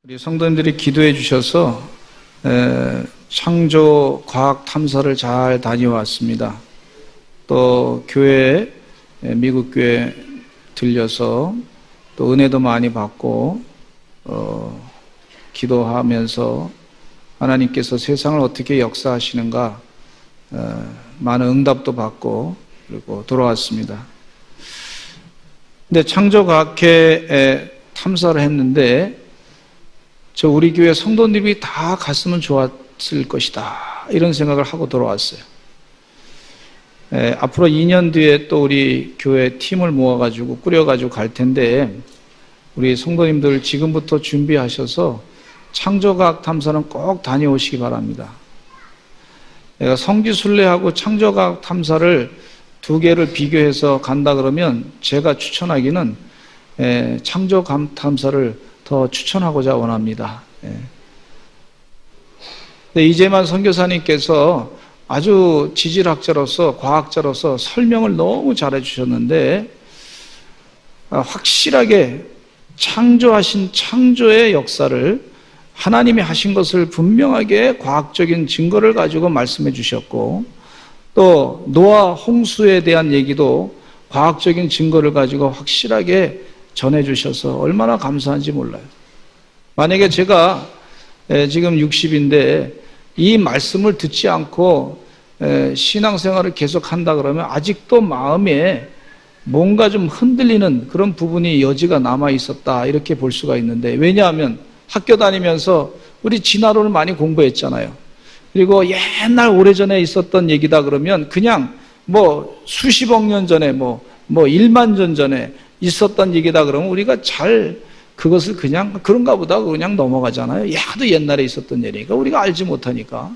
우리 성도님들이 기도해 주셔서 창조 과학 탐사를 잘 다녀왔습니다. 또 교회, 미국 교회 들려서 또 은혜도 많이 받고 기도하면서 하나님께서 세상을 어떻게 역사하시는가 많은 응답도 받고 그리고 돌아왔습니다. 근데 창조과학회 탐사를 했는데 우리 교회 성도님이 다 갔으면 좋았을 것이다 이런 생각을 하고 돌아왔어요. 앞으로 2년 뒤에 또 우리 교회 팀을 모아가지고 꾸려가지고 갈 텐데 우리 성도님들 지금부터 준비하셔서 창조과학 탐사는 꼭 다녀오시기 바랍니다. 내가 성지순례하고 창조과학 탐사를 두 개를 비교해서 간다 그러면 제가 추천하기는 창조과학 탐사를 더 추천하고자 원합니다. 이재만 선교사님께서 아주 지질학자로서 과학자로서 설명을 너무 잘해 주셨는데 확실하게 창조하신 창조의 역사를 하나님이 하신 것을 분명하게 과학적인 증거를 가지고 말씀해 주셨고 또 노아 홍수에 대한 얘기도 과학적인 증거를 가지고 확실하게 전해주셔서 얼마나 감사한지 몰라요. 만약에 제가 지금 60인데 이 말씀을 듣지 않고 신앙생활을 계속한다 그러면 아직도 마음에 뭔가 좀 흔들리는 그런 부분이 여지가 남아 있었다 이렇게 볼 수가 있는데, 왜냐하면 학교 다니면서 우리 진화론을 많이 공부했잖아요. 그리고 옛날 오래전에 있었던 얘기다 그러면 그냥 뭐 수십억 년 전에 뭐 1만 년 전에 있었던 얘기다 그러면 우리가 잘 그것을 그냥 그런가 보다 그냥 넘어가잖아요. 하도 옛날에 있었던 일이니까 우리가 알지 못하니까.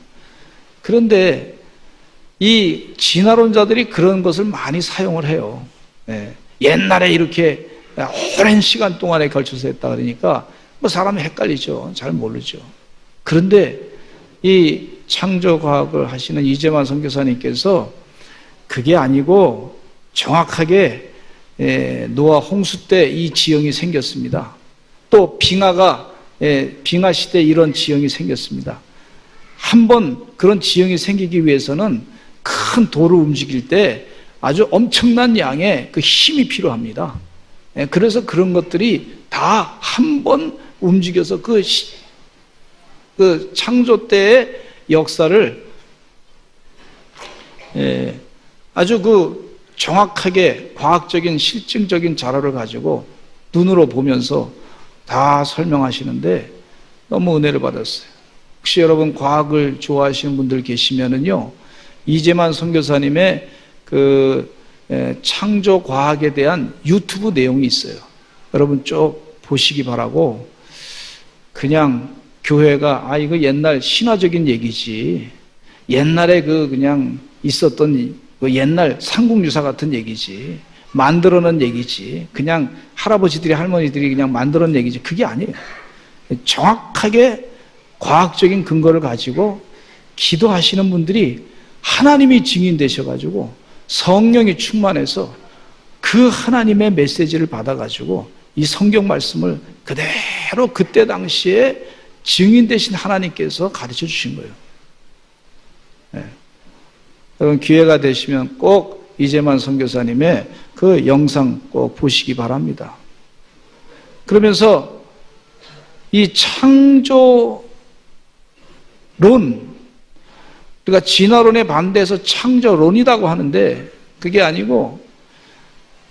그런데 이 진화론자들이 그런 것을 많이 사용을 해요. 옛날에 이렇게 오랜 시간 동안에 걸쳐서 했다 그러니까 뭐 사람이 헷갈리죠. 잘 모르죠. 그런데 이 창조과학을 하시는 이재만 선교사님께서 그게 아니고 정확하게 노아 홍수 때 이 지형이 생겼습니다. 또 빙하 시대에 이런 지형이 생겼습니다. 한번 그런 지형이 생기기 위해서는 큰 돌을 움직일 때 아주 엄청난 양의 그 힘이 필요합니다. 그래서 그런 것들이 다 한 번 움직여서 그 창조 때의 역사를 아주 정확하게 과학적인 실증적인 자료를 가지고 눈으로 보면서 다 설명하시는데 너무 은혜를 받았어요. 혹시 여러분 과학을 좋아하시는 분들 계시면은요, 이재만 선교사님의 창조 과학에 대한 유튜브 내용이 있어요. 여러분 쭉 보시기 바라고, 그냥 교회가 이거 옛날 신화적인 얘기지, 옛날에 그냥 있었던 옛날 삼국유사 같은 얘기지, 만들어낸 얘기지, 그냥 할아버지들이 할머니들이 그냥 만들어낸 얘기지, 그게 아니에요. 정확하게 과학적인 근거를 가지고 기도하시는 분들이 하나님이 증인 되셔가지고 성령이 충만해서 그 하나님의 메시지를 받아가지고 이 성경 말씀을 그대로 그때 당시에 증인 되신 하나님께서 가르쳐 주신 거예요. 여러분 기회가 되시면 꼭 이재만 선교사님의 그 영상 꼭 보시기 바랍니다. 그러면서 이 창조론, 우리가 진화론에 반대해서 창조론이라고 하는데 그게 아니고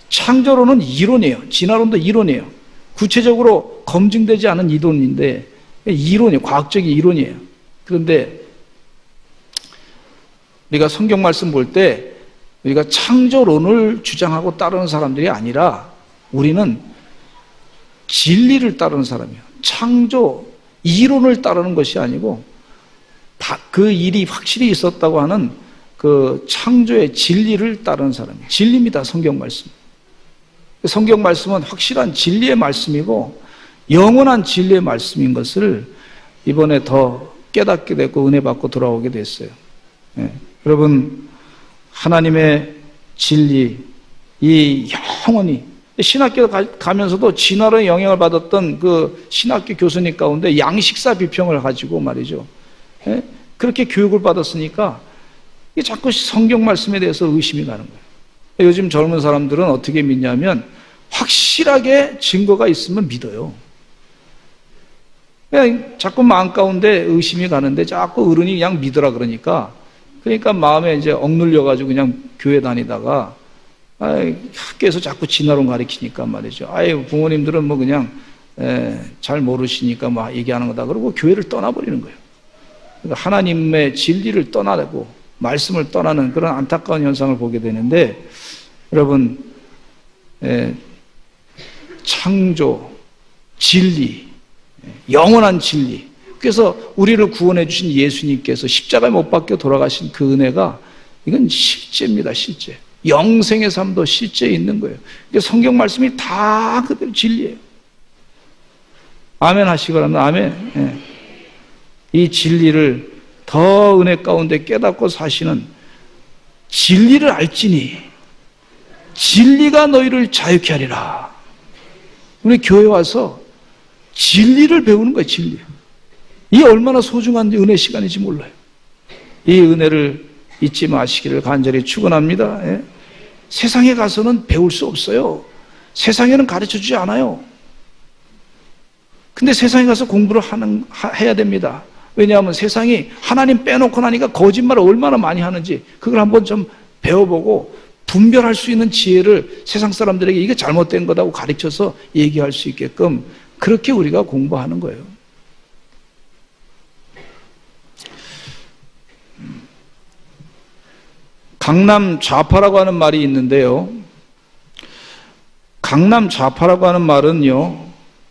창조론은 이론이에요. 진화론도 이론이에요. 구체적으로 검증되지 않은 이론인데 이론이에요. 과학적인 이론이에요. 그런데 우리가 성경 말씀 볼 때 우리가 창조론을 주장하고 따르는 사람들이 아니라 우리는 진리를 따르는 사람이에요. 창조 이론을 따르는 것이 아니고 그 일이 확실히 있었다고 하는 그 창조의 진리를 따르는 사람이에요. 진리입니다. 성경 말씀. 성경 말씀은 확실한 진리의 말씀이고 영원한 진리의 말씀인 것을 이번에 더 깨닫게 됐고 은혜 받고 돌아오게 됐어요. 여러분 하나님의 진리, 이 영원히 신학교 가면서도 진화론의 영향을 받았던 그 신학교 교수님 가운데 양식사 비평을 가지고 말이죠. 예? 그렇게 교육을 받았으니까 이게 자꾸 성경 말씀에 대해서 의심이 가는 거예요. 요즘 젊은 사람들은 어떻게 믿냐면 확실하게 증거가 있으면 믿어요. 그냥 자꾸 마음 가운데 의심이 가는데 자꾸 어른이 그냥 믿으라 그러니까 마음에 이제 억눌려가지고 그냥 교회 다니다가 학교에서 자꾸 진화론 가르치니까 말이죠. 부모님들은 뭐 그냥 잘 모르시니까 막 얘기하는 거다 그러고 교회를 떠나버리는 거예요. 그러니까 하나님의 진리를 떠나고 말씀을 떠나는 그런 안타까운 현상을 보게 되는데, 여러분, 창조, 진리, 영원한 진리, 그래서 우리를 구원해 주신 예수님께서 십자가에 못 박혀 돌아가신 그 은혜가 이건 실제입니다. 실제. 영생의 삶도 실제에 있는 거예요. 성경 말씀이 다 그대로 진리예요. 아멘 하시거라면 아멘. 이 진리를 더 은혜 가운데 깨닫고 사시는, 진리를 알지니 진리가 너희를 자유케 하리라. 우리 교회 와서 진리를 배우는 거예요. 진리. 이게 얼마나 소중한 은혜 시간인지 몰라요. 이 은혜를 잊지 마시기를 간절히 축원합니다. 세상에 가서는 배울 수 없어요. 세상에는 가르쳐주지 않아요. 근데 세상에 가서 공부를 해야 됩니다. 왜냐하면 세상이 하나님 빼놓고 나니까 거짓말을 얼마나 많이 하는지 그걸 한번 좀 배워보고 분별할 수 있는 지혜를 세상 사람들에게 이게 잘못된 거다고 가르쳐서 얘기할 수 있게끔 그렇게 우리가 공부하는 거예요. 강남 좌파라고 하는 말이 있는데요. 강남 좌파라고 하는 말은요,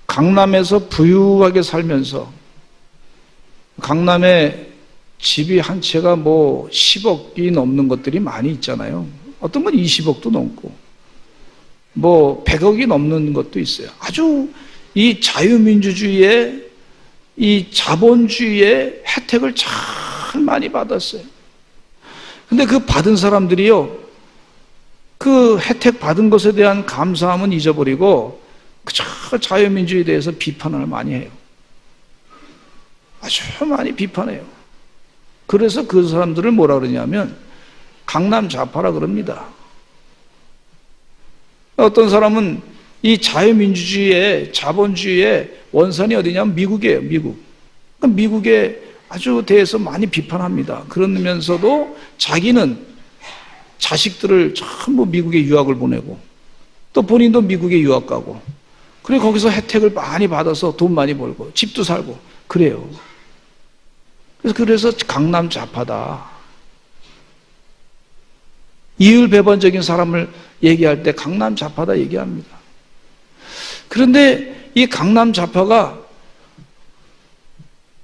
강남에서 부유하게 살면서 강남에 집이 한 채가 뭐 10억이 넘는 것들이 많이 있잖아요. 어떤 건 20억도 넘고 뭐 100억이 넘는 것도 있어요. 아주 이 자유민주주의의 이 자본주의의 혜택을 참 많이 받았어요. 근데 그 받은 사람들이요, 그 혜택 받은 것에 대한 감사함은 잊어버리고 그저 자유민주주의에 대해서 비판을 많이 해요. 아주 많이 비판해요. 그래서 그 사람들을 뭐라 그러냐면 강남 좌파라 그럽니다. 어떤 사람은 이 자유민주주의의 자본주의의 원산이 어디냐면 미국이에요. 미국. 미국에 아주 대해서 많이 비판합니다. 그러면서도 자기는 자식들을 전부 미국에 유학을 보내고 또 본인도 미국에 유학 가고 그리고 거기서 혜택을 많이 받아서 돈 많이 벌고 집도 살고 그래요. 그래서 강남 좌파다. 이율배반적인 사람을 얘기할 때 강남 좌파다 얘기합니다. 그런데 이 강남 좌파가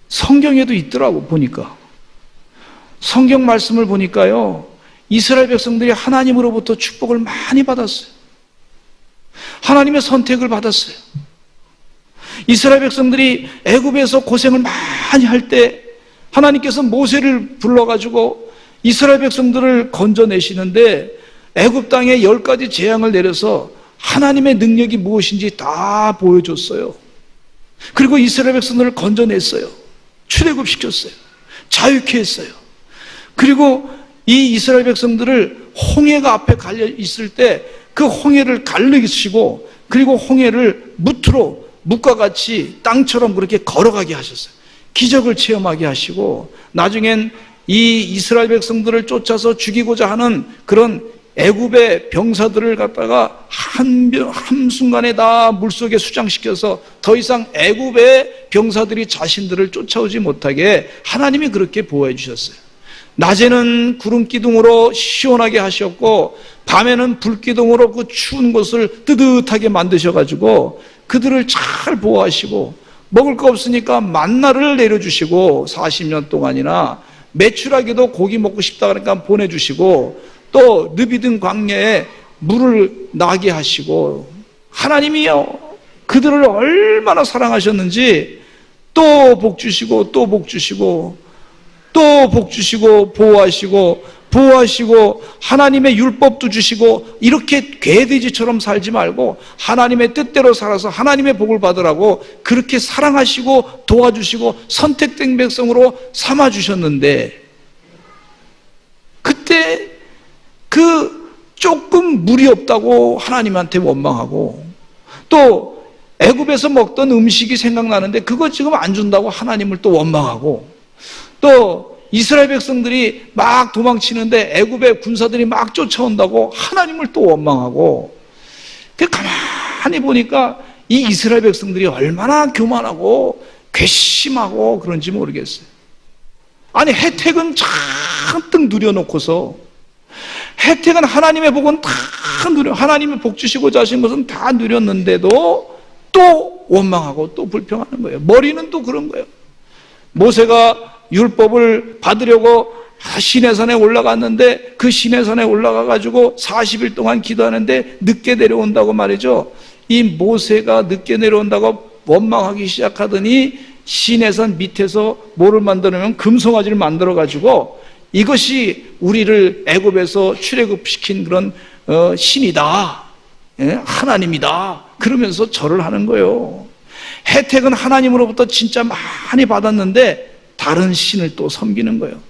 성경에도 있더라고. 보니까 성경 말씀을 보니까요, 이스라엘 백성들이 하나님으로부터 축복을 많이 받았어요. 하나님의 선택을 받았어요. 이스라엘 백성들이 애굽에서 고생을 많이 할 때 하나님께서 모세를 불러가지고 이스라엘 백성들을 건져내시는데 애굽 땅에 10가지 재앙을 내려서 하나님의 능력이 무엇인지 다 보여줬어요. 그리고 이스라엘 백성들을 건져냈어요. 출애굽시켰어요. 자유케 했어요. 그리고 이 이스라엘 백성들을 홍해가 앞에 갈려 있을 때 그 홍해를 갈르시고 그리고 홍해를 무트로 묵과 같이 땅처럼 그렇게 걸어가게 하셨어요. 기적을 체험하게 하시고 나중엔 이 이스라엘 백성들을 쫓아서 죽이고자 하는 그런 애굽의 병사들을 갖다가 한순간에 다 물속에 수장시켜서 더 이상 애굽의 병사들이 자신들을 쫓아오지 못하게 하나님이 그렇게 보호해 주셨어요. 낮에는 구름 기둥으로 시원하게 하셨고 밤에는 불 기둥으로 그 추운 곳을 뜨뜻하게 만드셔가지고 그들을 잘 보호하시고 먹을 거 없으니까 만나를 내려주시고 40년 동안이나 매출하게도 고기 먹고 싶다 그러니까 보내주시고 또 르비든 광야에 물을 나게 하시고 하나님이요 그들을 얼마나 사랑하셨는지 또 복 주시고 또 복 주시고 또 복 주시고 보호하시고 보호하시고 하나님의 율법도 주시고 이렇게 개돼지처럼 살지 말고 하나님의 뜻대로 살아서 하나님의 복을 받으라고 그렇게 사랑하시고 도와주시고 선택된 백성으로 삼아주셨는데, 그때 그 조금 물이 없다고 하나님한테 원망하고, 또 애굽에서 먹던 음식이 생각나는데 그거 지금 안 준다고 하나님을 또 원망하고, 또 이스라엘 백성들이 막 도망치는데 애굽의 군사들이 막 쫓아온다고 하나님을 또 원망하고, 가만히 보니까 이 이스라엘 백성들이 얼마나 교만하고 괘씸하고 그런지 모르겠어요. 아니, 혜택은 잔뜩 누려놓고서, 혜택은 하나님의 복은 다 하나님의 복 주시고자 하신 것은 다 누렸는데도 또 원망하고 또 불평하는 거예요. 머리는 또 그런 거예요. 모세가 율법을 받으려고 시내산에 올라갔는데 그 시내산에 올라가 가지고 40일 동안 기도하는데 늦게 내려온다고 말이죠. 이 모세가 늦게 내려온다고 원망하기 시작하더니 시내산 밑에서 뭐를 만드냐면 금송아지를 만들어 가지고 이것이 우리를 애굽에서 출애굽시킨 그런 신이다, 하나님이다, 그러면서 절을 하는 거예요. 혜택은 하나님으로부터 진짜 많이 받았는데 다른 신을 또 섬기는 거예요.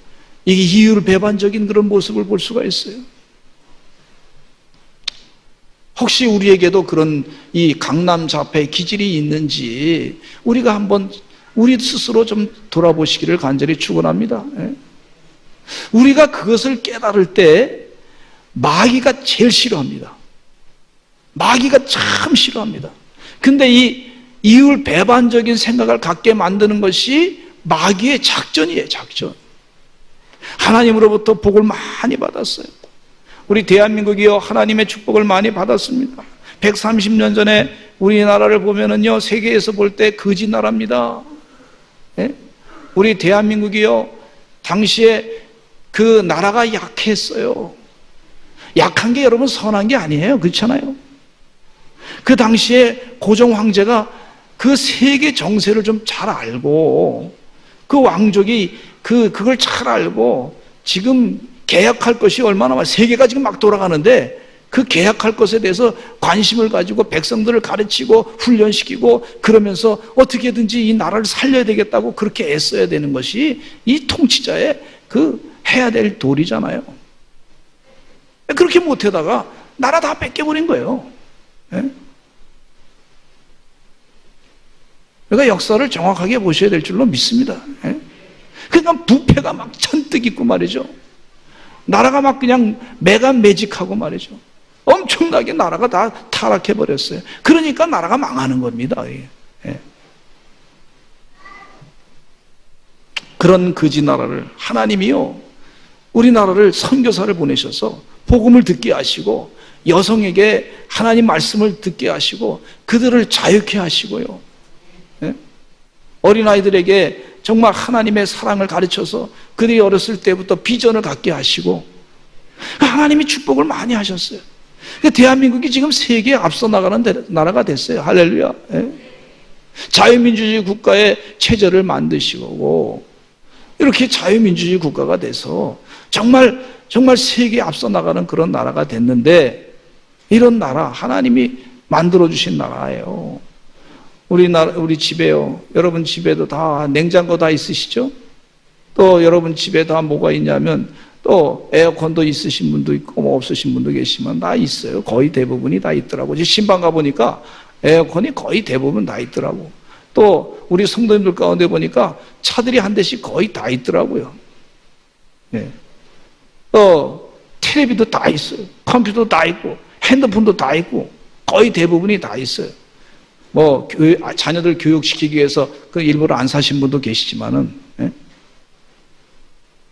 이게 이율배반적인 그런 모습을 볼 수가 있어요. 혹시 우리에게도 그런 이 강남자패의 기질이 있는지 우리가 한번 우리 스스로 좀 돌아보시기를 간절히 축원합니다. 우리가 그것을 깨달을 때 마귀가 제일 싫어합니다. 마귀가 참 싫어합니다. 근데 이 이율배반적인 생각을 갖게 만드는 것이 마귀의 작전이에요, 작전. 하나님으로부터 복을 많이 받았어요. 우리 대한민국이요, 하나님의 축복을 많이 받았습니다. 130년 전에 우리나라를 보면은요, 세계에서 볼 때 거지 나라입니다. 우리 대한민국이요, 당시에 그 나라가 약했어요. 약한 게 여러분 선한 게 아니에요. 그렇잖아요. 그 당시에 고종 황제가 그 세계 정세를 좀 잘 알고, 그 왕족이 그걸 잘 알고, 지금 개혁할 것이 얼마나 많아, 세계가 지금 막 돌아가는데 그 개혁할 것에 대해서 관심을 가지고 백성들을 가르치고 훈련시키고 그러면서 어떻게든지 이 나라를 살려야 되겠다고 그렇게 애써야 되는 것이 이 통치자의 해야 될 도리잖아요. 그렇게 못하다가 나라 다 뺏겨버린 거예요. 그러니까 역사를 정확하게 보셔야 될 줄로 믿습니다. 그러니까 부패가 막 잔뜩 있고 말이죠. 나라가 막 그냥 매간매직하고 말이죠. 엄청나게 나라가 다 타락해버렸어요. 그러니까 나라가 망하는 겁니다. 그런 거지 나라를 하나님이요, 우리나라를 선교사를 보내셔서 복음을 듣게 하시고 여성에게 하나님 말씀을 듣게 하시고 그들을 자유케 하시고요, 어린아이들에게 정말 하나님의 사랑을 가르쳐서 그들이 어렸을 때부터 비전을 갖게 하시고 하나님이 축복을 많이 하셨어요. 대한민국이 지금 세계에 앞서 나가는 나라가 됐어요. 할렐루야. 자유민주주의 국가의 체제를 만드시고 이렇게 자유민주주의 국가가 돼서 정말 세계에 앞서 나가는 그런 나라가 됐는데, 이런 나라 하나님이 만들어주신 나라예요. 우리 집에요, 여러분 집에도 다 냉장고 다 있으시죠? 또 여러분 집에 다 뭐가 있냐면 또 에어컨도 있으신 분도 있고 뭐 없으신 분도 계시면 다 있어요. 거의 대부분이 다 있더라고. 신방 가보니까 에어컨이 거의 대부분 다 있더라고. 또 우리 성도님들 가운데 보니까 차들이 한 대씩 거의 다 있더라고요. 또 텔레비도 다 있어요. 컴퓨터도 다 있고 핸드폰도 다 있고 거의 대부분이 다 있어요. 뭐 자녀들 교육시키기 위해서 그 일부러 안 사신 분도 계시지만은,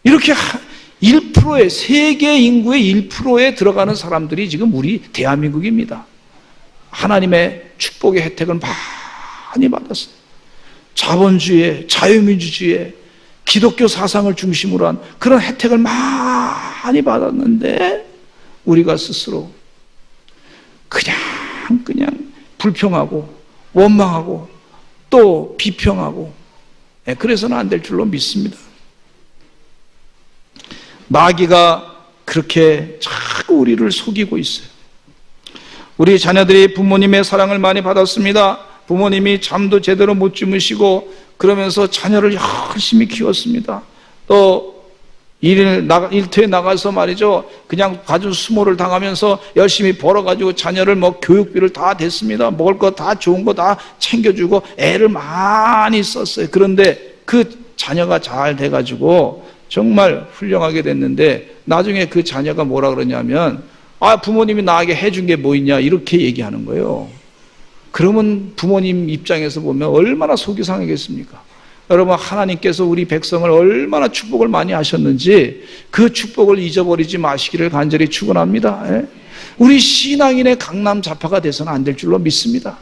이렇게 1%의 세계 인구의 1%에 들어가는 사람들이 지금 우리 대한민국입니다. 하나님의 축복의 혜택을 많이 받았어요. 자본주의, 자유민주주의, 기독교 사상을 중심으로 한 그런 혜택을 많이 받았는데 우리가 스스로 그냥 불평하고 원망하고 또 비평하고, 그래서는 안 될 줄로 믿습니다. 마귀가 그렇게 자꾸 우리를 속이고 있어요. 우리 자녀들이 부모님의 사랑을 많이 받았습니다. 부모님이 잠도 제대로 못 주무시고 그러면서 자녀를 열심히 키웠습니다. 또 일터에 나가서 말이죠, 그냥 가진 수모를 당하면서 열심히 벌어가지고 자녀를 교육비를 다 댔습니다. 먹을 거 다 좋은 거 다 챙겨주고 애를 많이 썼어요. 그런데 그 자녀가 잘 돼가지고 정말 훌륭하게 됐는데 나중에 그 자녀가 뭐라 그러냐면 부모님이 나에게 해준 게 뭐 있냐 이렇게 얘기하는 거예요. 그러면 부모님 입장에서 보면 얼마나 속이 상하겠습니까? 여러분, 하나님께서 우리 백성을 얼마나 축복을 많이 하셨는지 그 축복을 잊어버리지 마시기를 간절히 축원합니다. 우리 신앙인의 강남자파가 돼서는 안 될 줄로 믿습니다.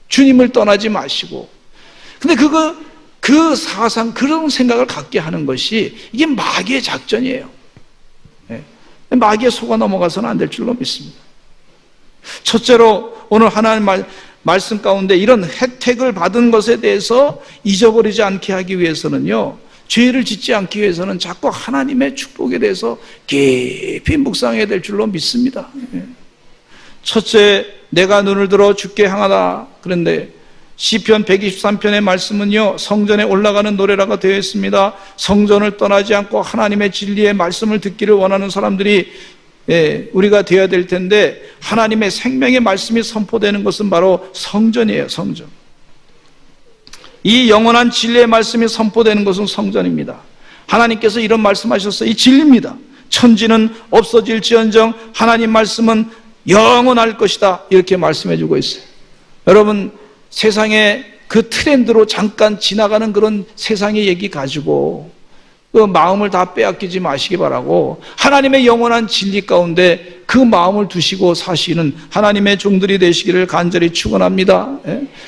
주님을 떠나지 마시고. 근데 그 사상, 그런 생각을 갖게 하는 것이 이게 마귀의 작전이에요. 마귀의 속아 넘어가서는 안 될 줄로 믿습니다. 첫째로 오늘 하나님 말씀 가운데 이런 혜택을 받은 것에 대해서 잊어버리지 않게 하기 위해서는요, 죄를 짓지 않기 위해서는 자꾸 하나님의 축복에 대해서 깊이 묵상해야 될 줄로 믿습니다. 첫째, 내가 눈을 들어 주께 향하다. 그런데 시편 123편의 말씀은요, 성전에 올라가는 노래라고 되어 있습니다. 성전을 떠나지 않고 하나님의 진리의 말씀을 듣기를 원하는 사람들이 우리가 되어야 될 텐데, 하나님의 생명의 말씀이 선포되는 것은 바로 성전이에요. 성전. 이 영원한 진리의 말씀이 선포되는 것은 성전입니다. 하나님께서 이런 말씀하셨어요. 이 진리입니다. 천지는 없어질지언정 하나님 말씀은 영원할 것이다, 이렇게 말씀해 주고 있어요. 여러분, 세상의 그 트렌드로 잠깐 지나가는 그런 세상의 얘기 가지고 그 마음을 다 빼앗기지 마시기 바라고, 하나님의 영원한 진리 가운데 그 마음을 두시고 사시는 하나님의 종들이 되시기를 간절히 축원합니다.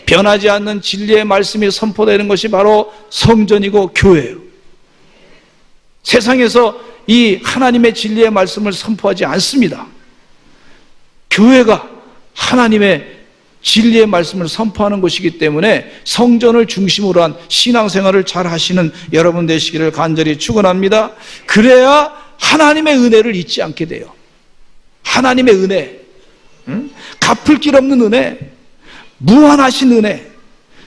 변하지 않는 진리의 말씀이 선포되는 것이 바로 성전이고 교회예요. 세상에서 이 하나님의 진리의 말씀을 선포하지 않습니다. 교회가 하나님의 진리의 말씀을 선포하는 것이기 때문에 성전을 중심으로 한 신앙생활을 잘 하시는 여러분 되시기를 간절히 축원합니다. 그래야 하나님의 은혜를 잊지 않게 돼요. 하나님의 은혜, 갚을 길 없는 은혜, 무한하신 은혜.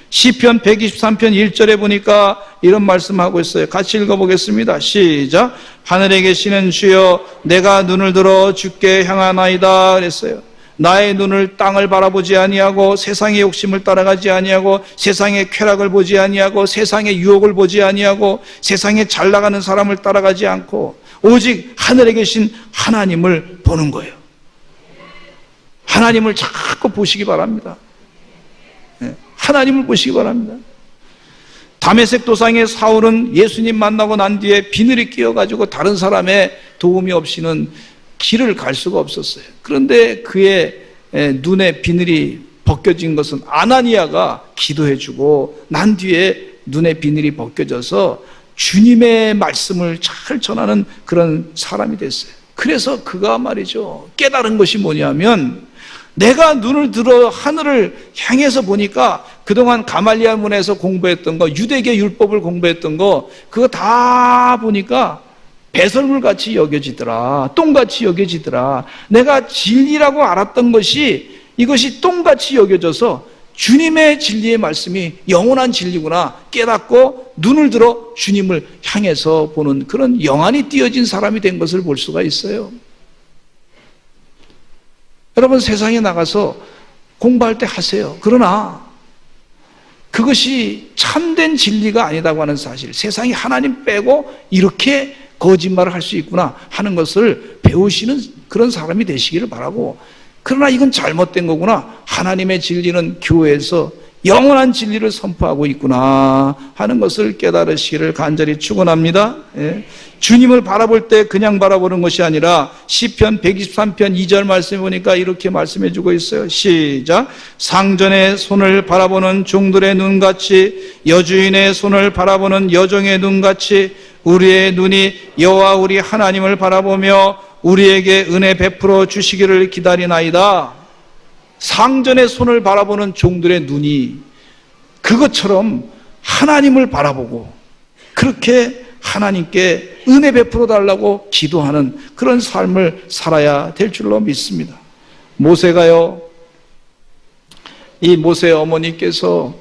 시편 123편 1절에 보니까 이런 말씀하고 있어요. 같이 읽어보겠습니다. 시작. 하늘에 계시는 주여, 내가 눈을 들어 주께 향하나이다 그랬어요. 나의 눈을 땅을 바라보지 아니하고 세상의 욕심을 따라가지 아니하고 세상의 쾌락을 보지 아니하고 세상의 유혹을 보지 아니하고 세상에 잘 나가는 사람을 따라가지 않고 오직 하늘에 계신 하나님을 보는 거예요. 하나님을 자꾸 보시기 바랍니다. 하나님을 보시기 바랍니다. 다메섹 도상의 사울은 예수님 만나고 난 뒤에 비늘이 끼어가지고 다른 사람의 도움이 없이는 길을 갈 수가 없었어요. 그런데 그의 눈에 비늘이 벗겨진 것은 아나니아가 기도해주고 난 뒤에 눈에 비늘이 벗겨져서 주님의 말씀을 잘 전하는 그런 사람이 됐어요. 그래서 그가 말이죠, 깨달은 것이 뭐냐면, 내가 눈을 들어 하늘을 향해서 보니까 그동안 가말리알 문에서 공부했던 거, 유대계 율법을 공부했던 거, 그거 다 보니까 배설물같이 여겨지더라. 똥같이 여겨지더라. 내가 진리라고 알았던 것이 이것이 똥같이 여겨져서 주님의 진리의 말씀이 영원한 진리구나 깨닫고 눈을 들어 주님을 향해서 보는 그런 영안이 띄어진 사람이 된 것을 볼 수가 있어요. 여러분, 세상에 나가서 공부할 때 하세요. 그러나 그것이 참된 진리가 아니다고 하는 사실, 세상에 하나님 빼고 이렇게 거짓말을 할 수 있구나 하는 것을 배우시는 그런 사람이 되시기를 바라고, 그러나 이건 잘못된 거구나, 하나님의 진리는 교회에서 영원한 진리를 선포하고 있구나 하는 것을 깨달으시기를 간절히 축원합니다. 주님을 바라볼 때 그냥 바라보는 것이 아니라 시편 123편 2절 말씀해 보니까 이렇게 말씀해 주고 있어요. 시작. 상전의 손을 바라보는 종들의 눈같이, 여주인의 손을 바라보는 여종의 눈같이 우리의 눈이 여호와 우리 하나님을 바라보며 우리에게 은혜 베풀어 주시기를 기다리나이다. 상전의 손을 바라보는 종들의 눈이 그것처럼 하나님을 바라보고 그렇게 하나님께 은혜 베풀어 달라고 기도하는 그런 삶을 살아야 될 줄로 믿습니다. 모세가요, 이 모세 어머니께서,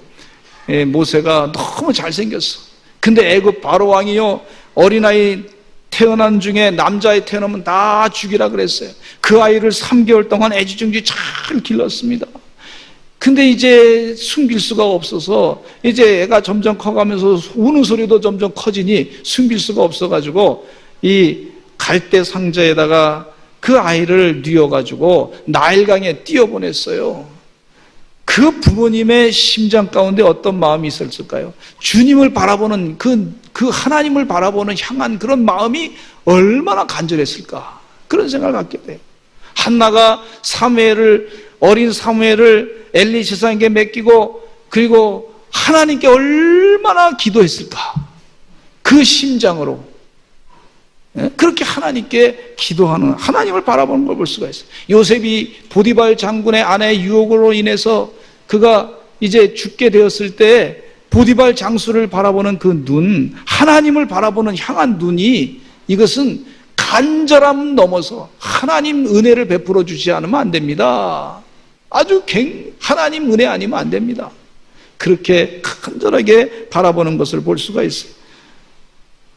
모세가 너무 잘생겼어. 근데 애굽 바로 왕이요, 어린아이 태어난 중에 남자애 태어나면 다 죽이라 그랬어요. 그 아이를 3개월 동안 애지중지 잘 길렀습니다. 근데 이제 숨길 수가 없어서 이제 애가 점점 커가면서 우는 소리도 점점 커지니 숨길 수가 없어가지고 이 갈대 상자에다가 그 아이를 뉘어가지고 나일강에 띄어보냈어요. 그 부모님의 심장 가운데 어떤 마음이 있었을까요? 주님을 바라보는 그 하나님을 바라보는 향한 그런 마음이 얼마나 간절했을까, 그런 생각을 갖게 돼요. 한나가 어린 사무엘을 엘리 제사장에게 맡기고 그리고 하나님께 얼마나 기도했을까, 그 심장으로 그렇게 하나님께 기도하는, 하나님을 바라보는 걸 볼 수가 있어요. 요셉이 보디발 장군의 아내의 유혹으로 인해서 그가 이제 죽게 되었을 때 보디발 장수를 바라보는 그 눈, 하나님을 바라보는 향한 눈이, 이것은 간절함 넘어서 하나님 은혜를 베풀어 주지 않으면 안 됩니다. 아주 하나님 은혜 아니면 안 됩니다. 그렇게 간절하게 바라보는 것을 볼 수가 있어요.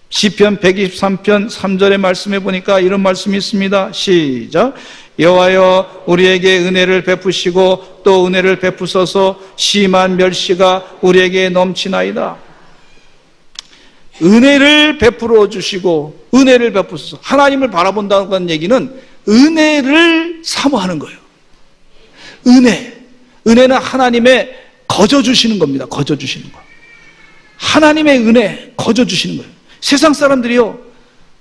시편 123편 3절의 말씀에 보니까 이런 말씀이 있습니다. 시작. 여호와여 우리에게 은혜를 베푸시고 또 은혜를 베푸소서, 심한 멸시가 우리에게 넘치나이다. 은혜를 베풀어 주시고 은혜를 베푸소서. 하나님을 바라본다는 얘기는 은혜를 사모하는 거예요. 은혜는 하나님의 거저 주시는 겁니다. 거저 주시는 거. 하나님의 은혜 거저 주시는 거예요. 세상 사람들이요,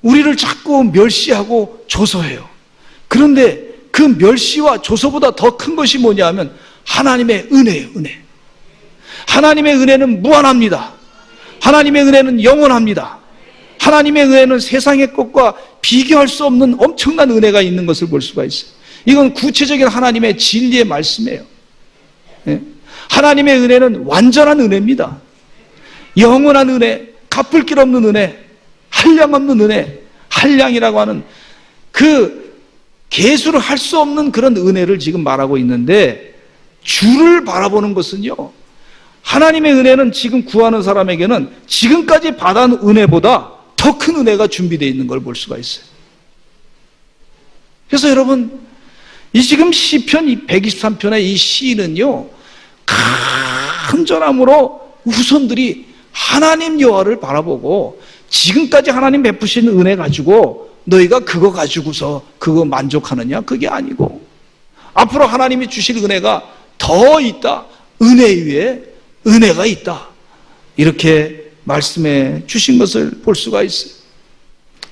우리를 자꾸 멸시하고 조소해요. 그런데 그 멸시와 조소보다 더 큰 것이 뭐냐 하면 하나님의 은혜예요. 은혜. 하나님의 은혜는 무한합니다. 하나님의 은혜는 영원합니다. 하나님의 은혜는 세상의 것과 비교할 수 없는 엄청난 은혜가 있는 것을 볼 수가 있어요. 이건 구체적인 하나님의 진리의 말씀이에요. 하나님의 은혜는 완전한 은혜입니다. 영원한 은혜, 갚을 길 없는 은혜, 한량 없는 은혜, 한량이라고 하는 그 계수를 할 수 없는 그런 은혜를 지금 말하고 있는데, 주를 바라보는 것은요, 하나님의 은혜는 지금 구하는 사람에게는 지금까지 받은 은혜보다 더 큰 은혜가 준비되어 있는 걸 볼 수가 있어요. 그래서 여러분, 이 지금 시편 123편의 이 시인은요, 간절함으로 후손들이 하나님 여호와를 바라보고 지금까지 하나님 베푸신 은혜 가지고 너희가 그거 가지고서 그거 만족하느냐, 그게 아니고 앞으로 하나님이 주실 은혜가 더 있다. 은혜 위에 은혜가 있다. 이렇게 말씀해 주신 것을 볼 수가 있어요.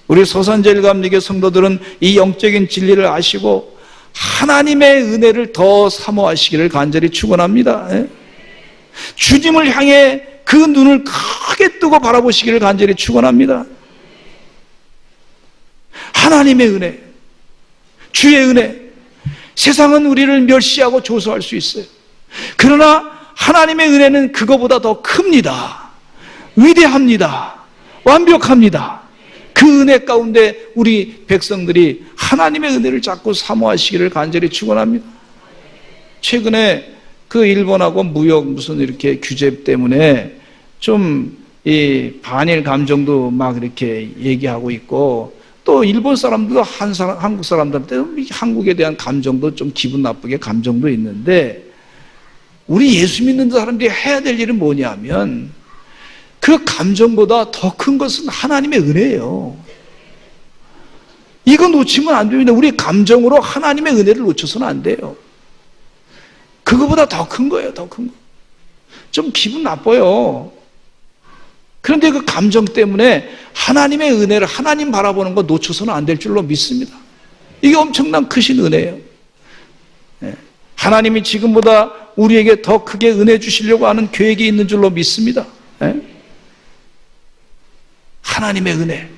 우리 서산제일감리교 성도들은 이 영적인 진리를 아시고 하나님의 은혜를 더 사모하시기를 간절히 축원합니다. 주님을 향해 그 눈을 크게 뜨고 바라보시기를 간절히 축원합니다. 하나님의 은혜, 주의 은혜. 세상은 우리를 멸시하고 조소할 수 있어요. 그러나 하나님의 은혜는 그거보다 더 큽니다. 위대합니다. 완벽합니다. 그 은혜 가운데 우리 백성들이 하나님의 은혜를 자꾸 사모하시기를 간절히 축원합니다. 최근에 그 일본하고 무역 무슨 이렇게 규제 때문에 좀 이 반일 감정도 막 이렇게 얘기하고 있고, 또 일본 사람들도 한국 사람들한테 한국에 대한 감정도 좀 기분 나쁘게 감정도 있는데, 우리 예수 믿는 사람들이 해야 될 일은 뭐냐면 그 감정보다 더 큰 것은 하나님의 은혜예요. 이거 놓치면 안 됩니다. 우리 감정으로 하나님의 은혜를 놓쳐서는 안 돼요. 그거보다 더 큰 거예요. 더 큰 거. 좀 기분 나빠요. 그런데 그 감정 때문에 하나님의 은혜를, 하나님 바라보는 거 놓쳐서는 안 될 줄로 믿습니다. 이게 엄청난 크신 은혜예요. 하나님이 지금보다 우리에게 더 크게 은혜 주시려고 하는 계획이 있는 줄로 믿습니다. 하나님의 은혜,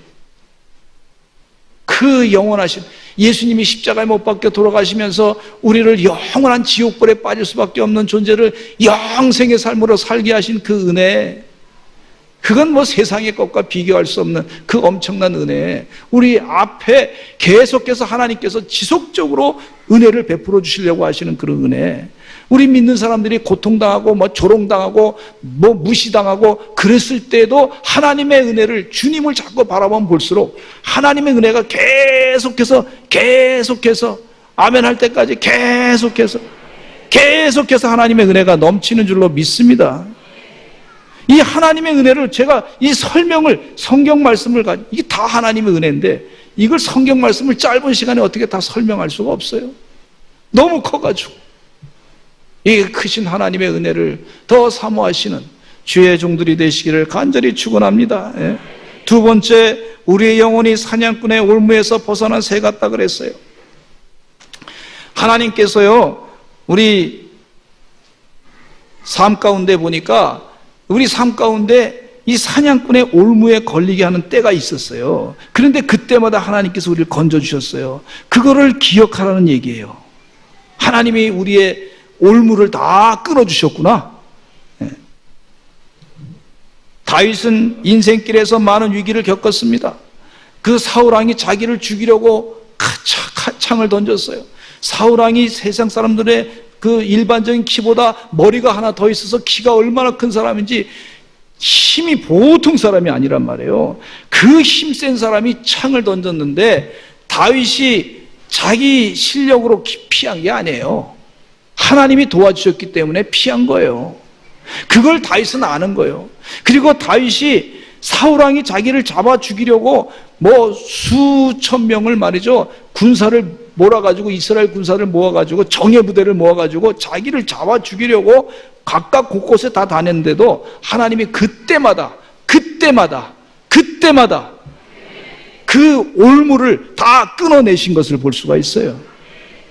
그 영원하신 예수님이 십자가에 못 박혀 돌아가시면서 우리를 영원한 지옥불에 빠질 수밖에 없는 존재를 영생의 삶으로 살게 하신 그 은혜, 그건 뭐 세상의 것과 비교할 수 없는 그 엄청난 은혜. 우리 앞에 계속해서 하나님께서 지속적으로 은혜를 베풀어 주시려고 하시는 그런 은혜. 우리 믿는 사람들이 고통당하고 뭐 조롱당하고 뭐 무시당하고 그랬을 때도 하나님의 은혜를, 주님을 자꾸 바라보면 볼수록 하나님의 은혜가 계속해서 아멘 할 때까지 계속해서 하나님의 은혜가 넘치는 줄로 믿습니다. 이 하나님의 은혜를 제가 이 설명을, 성경 말씀을 가지고, 이게 다 하나님의 은혜인데 이걸 성경 말씀을 짧은 시간에 어떻게 다 설명할 수가 없어요. 너무 커가지고. 이 크신 하나님의 은혜를 더 사모하시는 주의 종들이 되시기를 간절히 축원합니다. 예. 두 번째, 우리의 영혼이 사냥꾼의 올무에서 벗어난 새 같다 그랬어요. 하나님께서요, 우리 삶 가운데 보니까 우리 삶 가운데 이 사냥꾼의 올무에 걸리게 하는 때가 있었어요. 그런데 그때마다 하나님께서 우리를 건져주셨어요. 그거를 기억하라는 얘기예요. 하나님이 우리의 올무를 다 끊어주셨구나. 네. 다윗은 인생길에서 많은 위기를 겪었습니다. 그 사울왕이 자기를 죽이려고 창을 던졌어요. 사울왕이 세상 사람들의 그 일반적인 키보다 머리가 하나 더 있어서 키가 얼마나 큰 사람인지, 힘이 보통 사람이 아니란 말이에요. 그 힘센 사람이 창을 던졌는데 다윗이 자기 실력으로 피한 게 아니에요. 하나님이 도와주셨기 때문에 피한 거예요. 그걸 다윗은 아는 거예요. 그리고 다윗이 사울왕이 자기를 잡아 죽이려고 뭐 수천 명을 말이죠, 군사를 몰아가지고, 이스라엘 군사를 모아가지고, 정예 부대를 모아가지고 자기를 잡아 죽이려고 각각 곳곳에 다 다녔는데도 하나님이 그때마다 그 올무를 다 끊어내신 것을 볼 수가 있어요.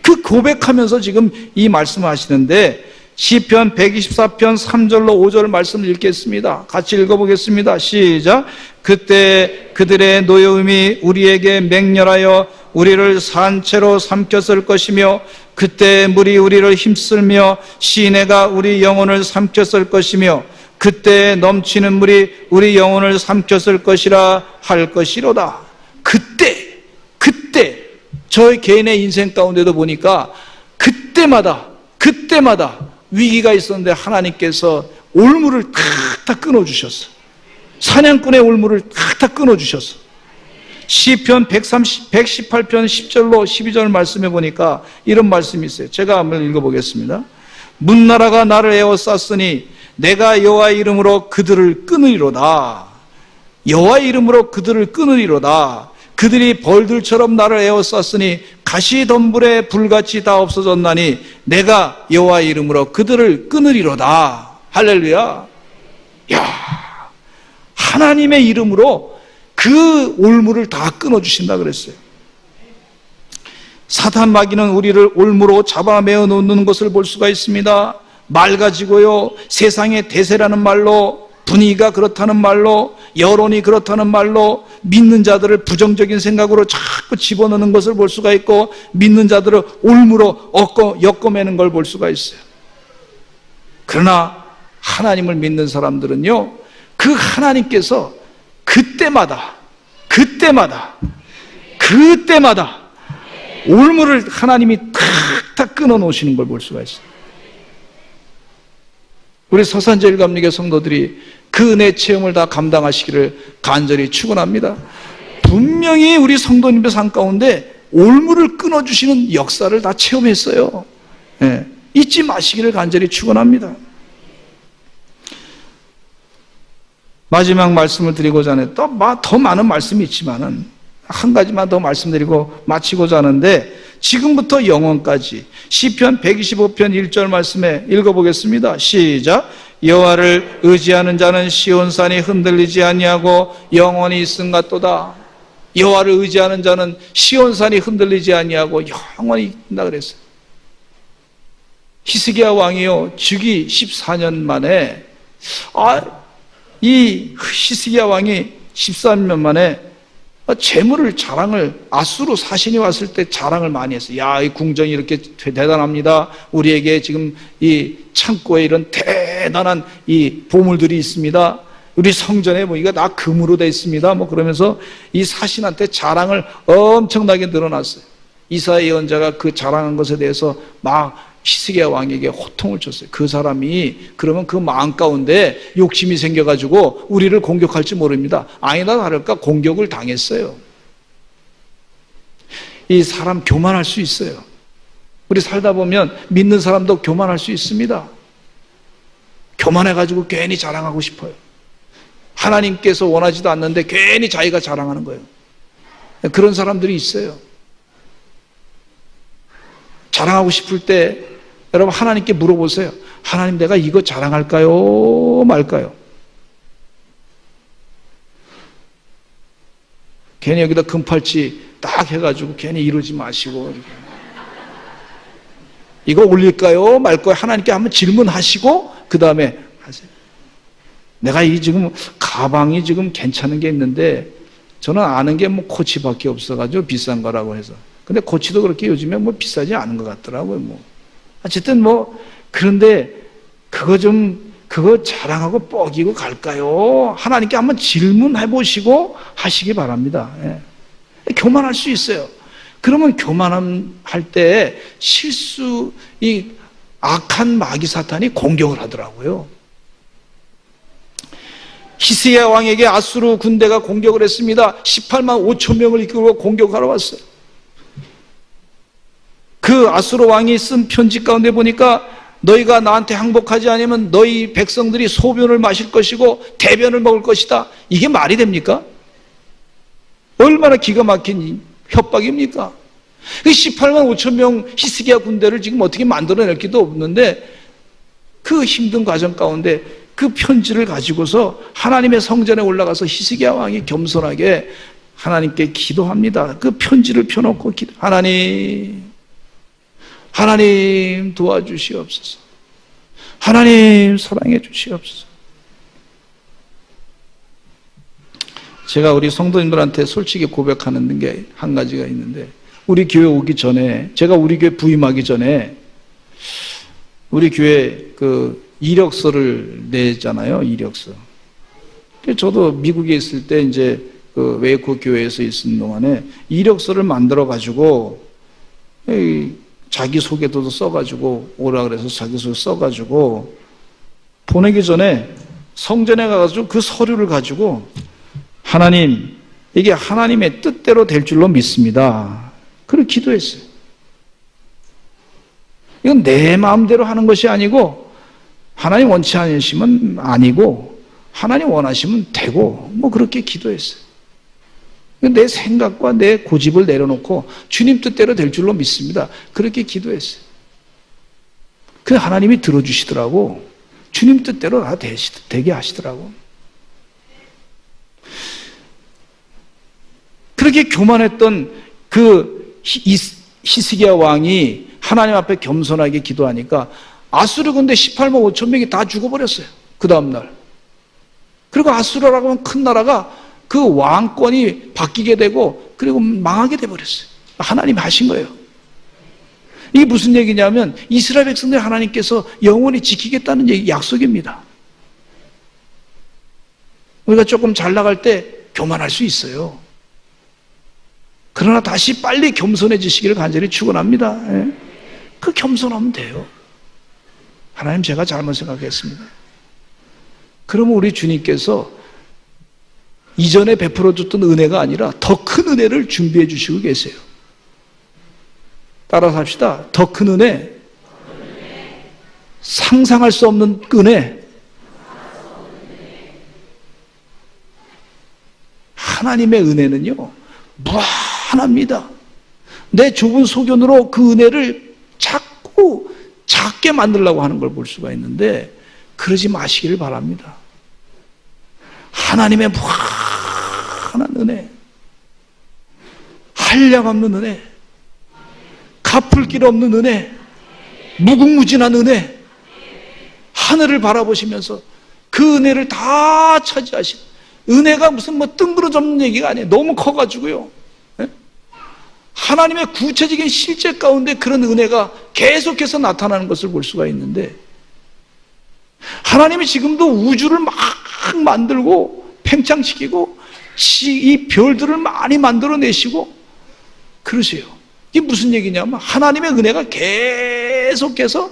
그 고백하면서 지금 이 말씀을 하시는데, 시편 124편 3절로 5절 말씀을 읽겠습니다. 같이 읽어보겠습니다. 시작. 그때 그들의 노여움이 우리에게 맹렬하여 우리를 산채로 삼켰을 것이며, 그때 물이 우리를 힘쓸며 시내가 우리 영혼을 삼켰을 것이며, 그때 넘치는 물이 우리 영혼을 삼켰을 것이라 할 것이로다. 그때 저의 개인의 인생 가운데도 보니까 그때마다 위기가 있었는데 하나님께서 올무를 탁탁 끊어주셨어. 사냥꾼의 올무를 탁탁 끊어주셨어. 시편 118편 10절로 12절 말씀해 보니까 이런 말씀이 있어요. 제가 한번 읽어보겠습니다. 문나라가 나를 에워쌌으니 내가 여호와의 이름으로 그들을 끊으리로다. 여호와의 이름으로 그들을 끊으리로다. 그들이 벌들처럼 나를 에워쌌으니 가시덤불에 불같이 다 없어졌나니 내가 여호와의 이름으로 그들을 끊으리로다. 할렐루야. 야, 하나님의 이름으로 그 올무를 다 끊어주신다 그랬어요. 사탄 마귀는 우리를 올무로 잡아매어 놓는 것을 볼 수가 있습니다. 말 가지고요, 세상의 대세라는 말로, 분위기가 그렇다는 말로, 여론이 그렇다는 말로 믿는 자들을 부정적인 생각으로 자꾸 집어넣는 것을 볼 수가 있고, 믿는 자들을 올무로 엮어매는 걸 볼 수가 있어요. 그러나 하나님을 믿는 사람들은요, 그 하나님께서 그때마다 올무를 하나님이 탁탁 끊어 놓으시는 걸 볼 수가 있어요. 우리 서산제일감리교 성도들이 그 은혜 체험을 다 감당하시기를 간절히 축원합니다. 분명히 우리 성도님의 삶 가운데 올무를 끊어주시는 역사를 다 체험했어요. 네, 잊지 마시기를 간절히 축원합니다. 마지막 말씀을 드리고자 하는데, 또 더 많은 말씀이 있지만은 한 가지만 더 말씀드리고 마치고자 하는데, 지금부터 영원까지 시편 125편 1절 말씀에 읽어보겠습니다. 시작. 여호와를 의지하는 자는 시온산이 흔들리지 아니하고 영원히 있음 같도다. 여호와를 의지하는 자는 시온산이 흔들리지 아니하고 영원히 있다 그랬어요. 히스기야 왕이요, 즉위 14년 만에, 이 히스기야 왕이 13년 만에 재물을 자랑을, 아수르 사신이 왔을 때 자랑을 많이 했어요. 야, 이 궁정이 이렇게 대단합니다. 우리에게 지금 이 창고에 이런 대단한 이 보물들이 있습니다. 우리 성전에 보니까 다 금으로 돼 있습니다. 뭐 그러면서 이 사신한테 자랑을 엄청나게 늘어났어요. 이사야 예언자가 그 자랑한 것에 대해서 막 히스기야 왕에게 호통을 쳤어요. 그 사람이 그러면 그 마음 가운데 욕심이 생겨가지고 우리를 공격할지 모릅니다. 아니나 다를까 공격을 당했어요. 이 사람 교만할 수 있어요. 우리 살다 보면 믿는 사람도 교만할 수 있습니다. 교만해가지고 괜히 자랑하고 싶어요. 하나님께서 원하지도 않는데 괜히 자기가 자랑하는 거예요. 그런 사람들이 있어요. 자랑하고 싶을 때 여러분 하나님께 물어보세요. 하나님, 내가 이거 자랑할까요 말까요? 괜히 여기다 금팔찌 딱 해가지고 괜히 이러지 마시고, 이거 올릴까요 말까요? 하나님께 한번 질문하시고 그 다음에 하세요. 내가 이 지금 가방이 지금 괜찮은 게 있는데 저는 아는 게 뭐 코치밖에 없어가지고 비싼 거라고 해서, 근데 코치도 그렇게 요즘에 뭐 비싸지 않은 것 같더라고요. 뭐 어쨌든 뭐 그런데 그거 자랑하고 뻐기고 갈까요? 하나님께 한번 질문해 보시고 하시기 바랍니다. 예. 교만할 수 있어요. 그러면 교만할 때 이 악한 마귀 사탄이 공격을 하더라고요. 히스기야 왕에게 아수르 군대가 공격을 했습니다. 18만 5천 명을 이끌고 공격하러 왔어요. 그 아수르 왕이 쓴 편지 가운데 보니까 너희가 나한테 항복하지 않으면 너희 백성들이 소변을 마실 것이고 대변을 먹을 것이다. 이게 말이 됩니까? 얼마나 기가 막힌 협박입니까? 18만 5천 명 히스기야 군대를 지금 어떻게 만들어낼 기도 없는데 그 힘든 과정 가운데 그 편지를 가지고서 하나님의 성전에 올라가서 히스기야 왕이 겸손하게 하나님께 기도합니다. 그 편지를 펴놓고 하나님 도와주시옵소서. 하나님 사랑해 주시옵소서. 제가 우리 성도님들한테 솔직히 고백하는 게 한 가지가 있는데, 우리 교회 오기 전에, 제가 우리 교회 부임하기 전에 우리 교회 그 이력서를 내잖아요. 이력서. 저도 미국에 있을 때 이제 그 웨이코 교회에서 있는 동안에 이력서를 만들어 가지고 자기소개도 써가지고 오라 그래서 자기소개 써가지고 보내기 전에 성전에 가가지고 그 서류를 가지고 하나님, 이게 하나님의 뜻대로 될 줄로 믿습니다. 그렇게 기도했어요. 이건 내 마음대로 하는 것이 아니고 하나님 원치 않으시면 아니고 하나님 원하시면 되고 뭐 그렇게 기도했어요. 내 생각과 내 고집을 내려놓고 주님 뜻대로 될 줄로 믿습니다. 그렇게 기도했어요. 그 하나님이 들어주시더라고. 주님 뜻대로 다 되게 하시더라고. 그렇게 교만했던 그 히스기야 왕이 하나님 앞에 겸손하게 기도하니까 아수르 군대 18만 5천 명이 다 죽어버렸어요. 그 다음날. 그리고 아수르라고 하면 큰 나라가 그 왕권이 바뀌게 되고 그리고 망하게 돼버렸어요. 하나님이 하신 거예요. 이게 무슨 얘기냐면 이스라엘 백성들 하나님께서 영원히 지키겠다는 약속입니다. 우리가 조금 잘 나갈 때 교만할 수 있어요. 그러나 다시 빨리 겸손해지시기를 간절히 축원합니다. 그 겸손하면 돼요. 하나님, 제가 잘못 생각했습니다. 그러면 우리 주님께서 이전에 베풀어줬던 은혜가 아니라 더 큰 은혜를 준비해 주시고 계세요. 따라서 합시다. 더 큰 은혜, 상상할 수 없는 은혜. 하나님의 은혜는요 무한합니다. 내 좁은 소견으로 그 은혜를 자꾸 작게 만들려고 하는 걸 볼 수가 있는데 그러지 마시기를 바랍니다. 하나님의 무한한 은혜, 한량없는 은혜, 갚을 길 없는 은혜, 무궁무진한 은혜, 하늘을 바라보시면서 그 은혜를 다 차지하신, 은혜가 무슨 뭐 뜬구러 접는 얘기가 아니에요. 너무 커가지고요. 하나님의 구체적인 실제 가운데 그런 은혜가 계속해서 나타나는 것을 볼 수가 있는데, 하나님이 지금도 우주를 막 만들고 팽창시키고 이 별들을 많이 만들어내시고 그러세요. 이게 무슨 얘기냐면 하나님의 은혜가 계속해서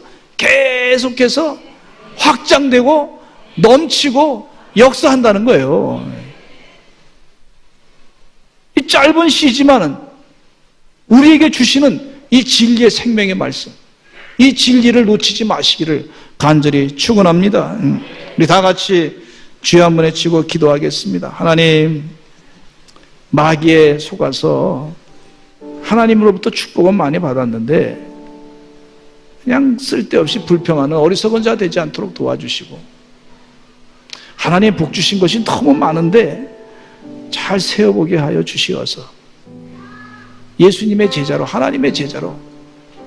확장되고 넘치고 역사한다는 거예요. 이 짧은 시지만은 우리에게 주시는 이 진리의 생명의 말씀, 이 진리를 놓치지 마시기를 간절히 축원합니다. 우리 다 같이 주여 한번 외치고 기도하겠습니다. 하나님, 마귀에 속아서 하나님으로부터 축복은 많이 받았는데 그냥 쓸데없이 불평하는 어리석은 자 되지 않도록 도와주시고, 하나님 복 주신 것이 너무 많은데 잘 세어보게 하여 주시어서 예수님의 제자로, 하나님의 제자로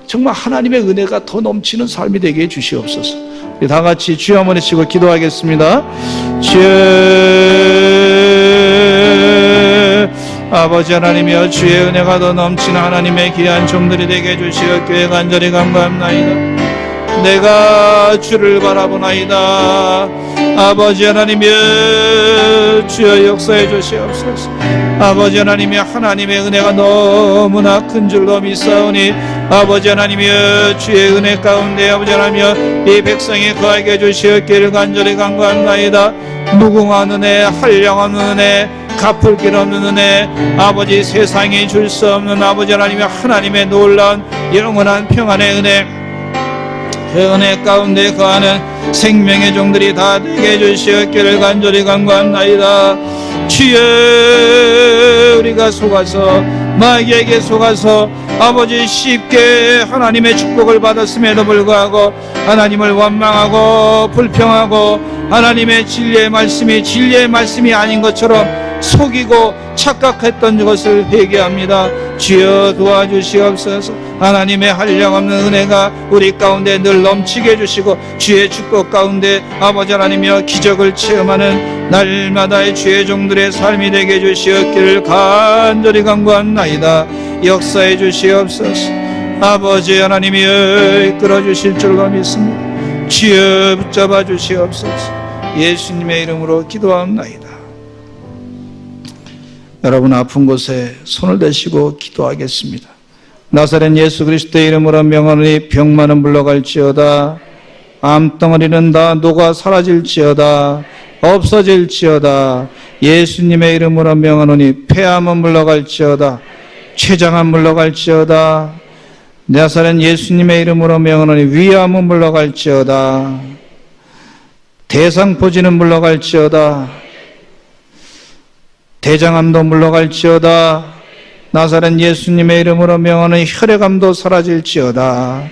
정말 하나님의 은혜가 더 넘치는 삶이 되게 해 주시옵소서. 우리 다 같이 주여 한번 외치고 기도하겠습니다. 주여, 아버지 하나님이여, 주의 은혜가 더 넘치는 하나님의 귀한 종들이 되게 해 주시옵기에 간절히 간구합나이다. 내가 주를 바라보나이다. 아버지 하나님이여, 주여 역사해 주시옵소서. 아버지 하나님이여, 하나님의 은혜가 너무나 큰 줄로 믿사오니 아버지 하나님이여, 주의 은혜 가운데 아버지 하나님이여 이 백성이 거하게 해주시옵기를 간절히 간구합나이다. 무궁한 은혜, 한량한 은혜, 갚을 길 없는 은혜, 아버지 세상이 줄 수 없는 아버지 하나님의 놀라운 영원한 평안의 은혜, 그 은혜 가운데 거하는 생명의 종들이 다 되게 해주시옵기를 간절히 간구합나이다. 주여, 우리가 속아서 마귀에게 속아서 아버지 쉽게 하나님의 축복을 받았음에도 불구하고 하나님을 원망하고 불평하고 하나님의 진리의 말씀이 아닌 것처럼 속이고 착각했던 것을 회개합니다. 주여 도와주시옵소서. 하나님의 한량없는 은혜가 우리 가운데 늘 넘치게 해주시고 주의 축복 가운데 아버지 하나님이여 기적을 체험하는 날마다의 주의 종들의 삶이 되게 해주시옵기를 간절히 간구합나이다. 역사해 주시옵소서. 아버지 하나님이여 이끌어 주실 줄로 믿습니다. 주여 붙잡아 주시옵소서. 예수님의 이름으로 기도합나이다. 여러분 아픈 곳에 손을 대시고 기도하겠습니다. 나사렛 예수 그리스도의 이름으로 명하노니 병만은 물러갈지어다. 암덩어리는 다 녹아 사라질지어다. 없어질지어다. 예수님의 이름으로 명하노니 폐암은 물러갈지어다. 췌장암 물러갈지어다. 나사렛 예수님의 이름으로 명하노니 위암은 물러갈지어다. 대상포진은 물러갈지어다. 대장암도 물러갈지어다. 나사렛 예수님의 이름으로 명하는 혈액암도 사라질지어다.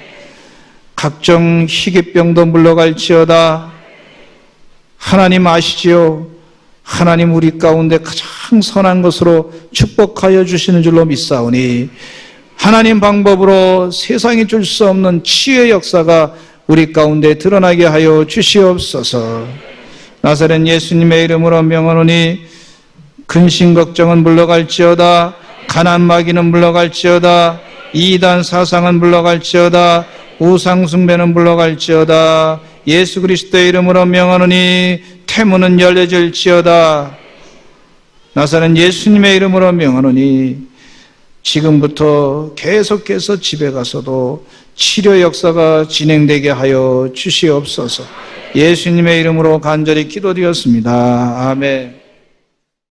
각종 희귀병도 물러갈지어다. 하나님 아시지요? 하나님 우리 가운데 가장 선한 것으로 축복하여 주시는 줄로 믿사오니 하나님 방법으로 세상이 줄 수 없는 치유의 역사가 우리 가운데 드러나게 하여 주시옵소서. 나사렛 예수님의 이름으로 명하노니 근심 걱정은 물러갈지어다. 가난 마귀는 물러갈지어다. 이단 사상은 물러갈지어다. 우상 숭배는 물러갈지어다. 예수 그리스도의 이름으로 명하노니 태문은 열려질지어다. 나사렛 예수님의 이름으로 명하노니 지금부터 계속해서 집에 가서도 치료 역사가 진행되게 하여 주시옵소서. 예수님의 이름으로 간절히 기도드렸습니다. 아멘.